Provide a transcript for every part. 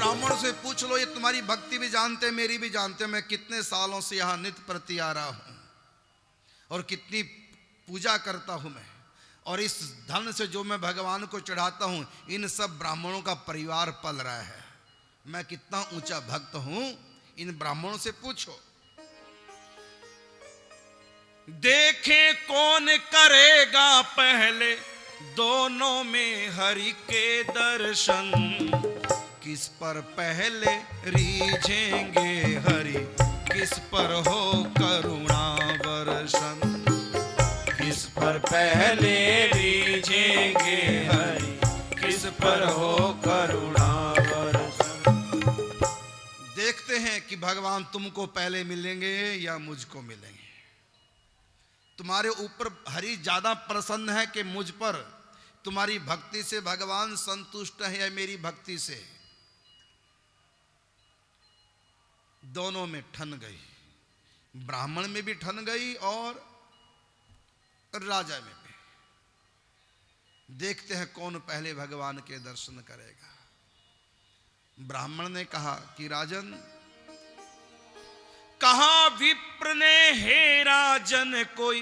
ब्राह्मण से पूछ लो, ये तुम्हारी भक्ति भी जानते मेरी भी जानते, मैं कितने सालों से यहाँ नित्य प्रति आ रहा हूँ और कितनी पूजा करता हूँ मैं, और इस धन से जो मैं भगवान को चढ़ाता हूँ इन सब ब्राह्मणों का परिवार पल रहा है। मैं कितना ऊंचा भक्त हूँ, इन ब्राह्मणों से पूछो। देखे कौन करेगा पहले दोनों में हरि के दर्शन, किस पर पहले रीझेंगे हरि, किस पर हो करुणा वर्षण, किस पर पहले रीझेंगे हरि, किस पर हो करुणा वर्षण। देखते हैं कि भगवान तुमको पहले मिलेंगे या मुझको मिलेंगे। तुम्हारे ऊपर हरि ज्यादा प्रसन्न है कि मुझ पर? तुम्हारी भक्ति से भगवान संतुष्ट है या मेरी भक्ति से? दोनों में ठन गई, ब्राह्मण में भी ठन गई और राजा में भी। देखते हैं कौन पहले भगवान के दर्शन करेगा। ब्राह्मण ने कहा कि राजन, कहा विप्र ने, हे राजन कोई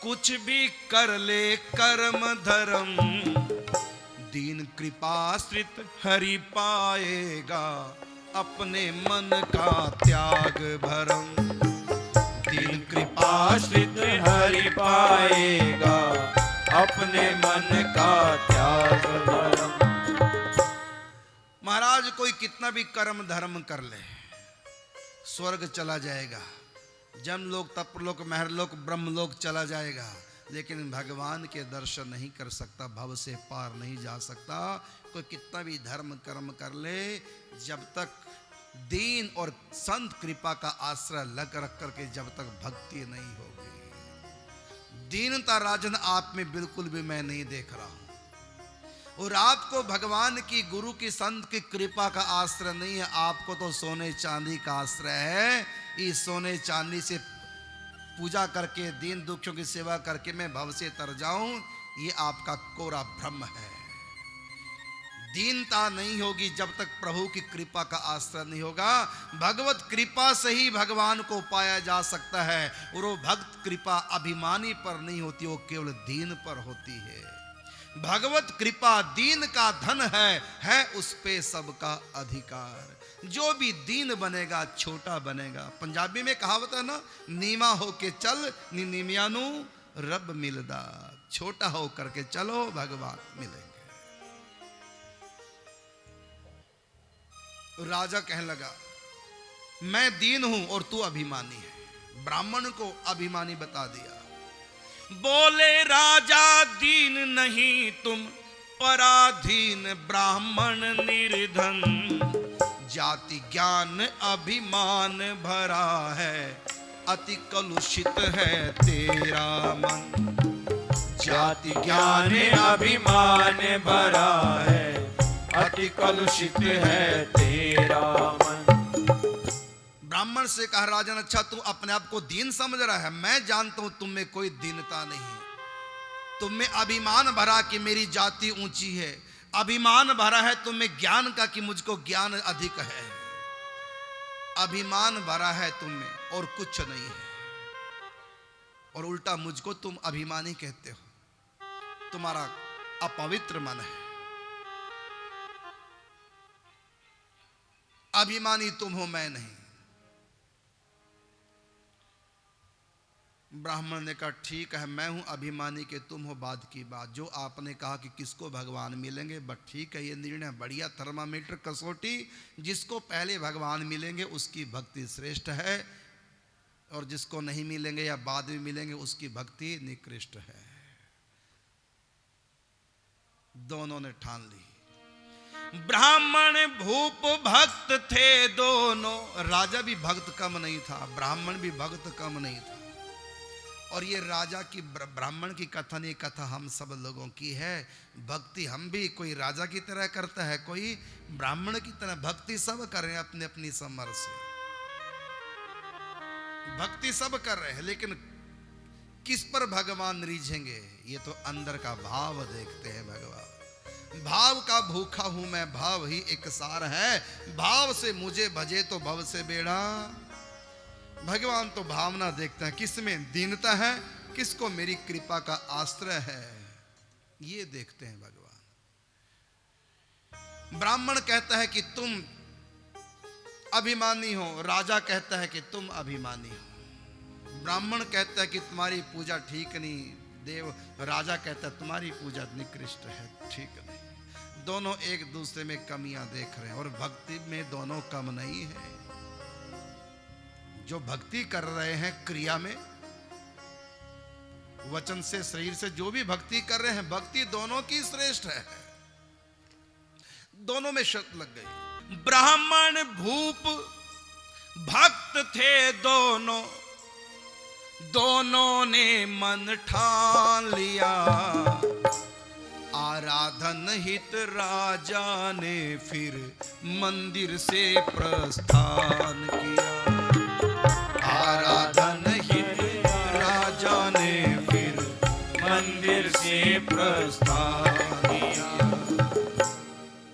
कुछ भी कर ले कर्म धर्म, दीन कृपाश्रित हरि पाएगा अपने मन का त्याग भरम, दीन कृपाश्रित हरि पाएगा अपने मन का त्याग भरम। महाराज कोई कितना भी कर्म धर्म कर ले, स्वर्ग चला जाएगा, जमलोक तपलोक महरलोक ब्रह्मलोक चला जाएगा, लेकिन भगवान के दर्शन नहीं कर सकता, भव से पार नहीं जा सकता। कोई कितना भी धर्म कर्म कर ले, जब तक दीन और संत कृपा का आश्रय लग रख करके जब तक भक्ति नहीं होगी। दीनता राजन आप में बिल्कुल भी मैं नहीं देख रहा हूं, और आपको भगवान की गुरु की संत की कृपा का आश्रय नहीं है, आपको तो सोने चांदी का आश्रय है। इस सोने चांदी से पूजा करके दीन दुखियों की सेवा करके मैं भव से तर जाऊं, ये आपका कोरा भ्रम है। दीनता नहीं होगी जब तक प्रभु की कृपा का आश्रय नहीं होगा। भगवत कृपा से ही भगवान को पाया जा सकता है, और वो भक्त कृपा अभिमानी पर नहीं होती, वो केवल दीन पर होती है। भगवत कृपा दीन का धन है उस पे सबका अधिकार। जो भी दीन बनेगा छोटा बनेगा। पंजाबी में कहावत है ना, नीमा हो के चल निमियानु रब मिलदा, छोटा हो करके चलो भगवान मिलेंगे। राजा कहने लगा, मैं दीन हूं और तू अभिमानी है। ब्राह्मण को अभिमानी बता दिया। बोले राजा दीन नहीं तुम पराधीन ब्राह्मण निर्धन, जाति ज्ञान अभिमान भरा है अति कलुषित है तेरा मन। जाति ज्ञान अभिमान भरा है अति कलुषित है तेरा मन। ब्राह्मण से कहा राजन, अच्छा तू अपने आप को दीन समझ रहा है, मैं जानता हूं तुम में कोई दीनता नहीं है। तुम में अभिमान भरा कि मेरी जाति ऊंची है, अभिमान भरा है तुम में ज्ञान का कि मुझको ज्ञान अधिक है। अभिमान भरा है तुम में और कुछ नहीं है, और उल्टा मुझको तुम अभिमानी कहते हो। तुम्हारा अपवित्र मन है, अभिमानी तुम हो, मैं नहीं। ब्राह्मण ने कहा ठीक है, मैं हूं अभिमानी के तुम हो, बाद की बात। जो आपने कहा कि किसको भगवान मिलेंगे, बट ठीक है, ये निर्णय बढ़िया थर्मामीटर कसौटी। जिसको पहले भगवान मिलेंगे उसकी भक्ति श्रेष्ठ है, और जिसको नहीं मिलेंगे या बाद में मिलेंगे उसकी भक्ति निकृष्ट है। दोनों ने ठान ली। ब्राह्मण भूप भक्त थे दोनों, राजा भी भक्त कम नहीं था, ब्राह्मण भी भक्त कम नहीं था। और ये राजा की ब्राह्मण की कथा नहीं, कथा हम सब लोगों की है। भक्ति हम भी कोई राजा की तरह करता है, कोई ब्राह्मण की तरह। भक्ति सब कर रहे हैं अपने अपनी समर्थ से, भक्ति सब कर रहे हैं, लेकिन किस पर भगवान रीझेंगे, ये तो अंदर का भाव देखते हैं भगवान। भाव का भूखा हूं मैं, भाव ही एक सार है, भाव से मुझे भजे तो भव से बेड़ा। भगवान तो भावना देखते हैं, किसमें दीनता है, किसको मेरी कृपा का आश्रय है, ये देखते हैं भगवान। ब्राह्मण कहता है कि तुम अभिमानी हो, राजा कहता है कि तुम अभिमानी हो। ब्राह्मण कहता है कि तुम्हारी पूजा ठीक नहीं, देव राजा कहता है तुम्हारी पूजा निकृष्ट है, ठीक नहीं। दोनों एक दूसरे में कमियां देख रहे हैं, और भक्ति में दोनों कम नहीं है। जो भक्ति कर रहे हैं क्रिया में, वचन से शरीर से जो भी भक्ति कर रहे हैं, भक्ति दोनों की श्रेष्ठ है, दोनों में शर्त लग गई। ब्राह्मण भूप भक्त थे दोनों, दोनों ने मन ठान लिया। आराधन हित राजा ने फिर मंदिर से प्रस्थान किया। आराधन हित राजा ने फिर मंदिर से प्रस्थान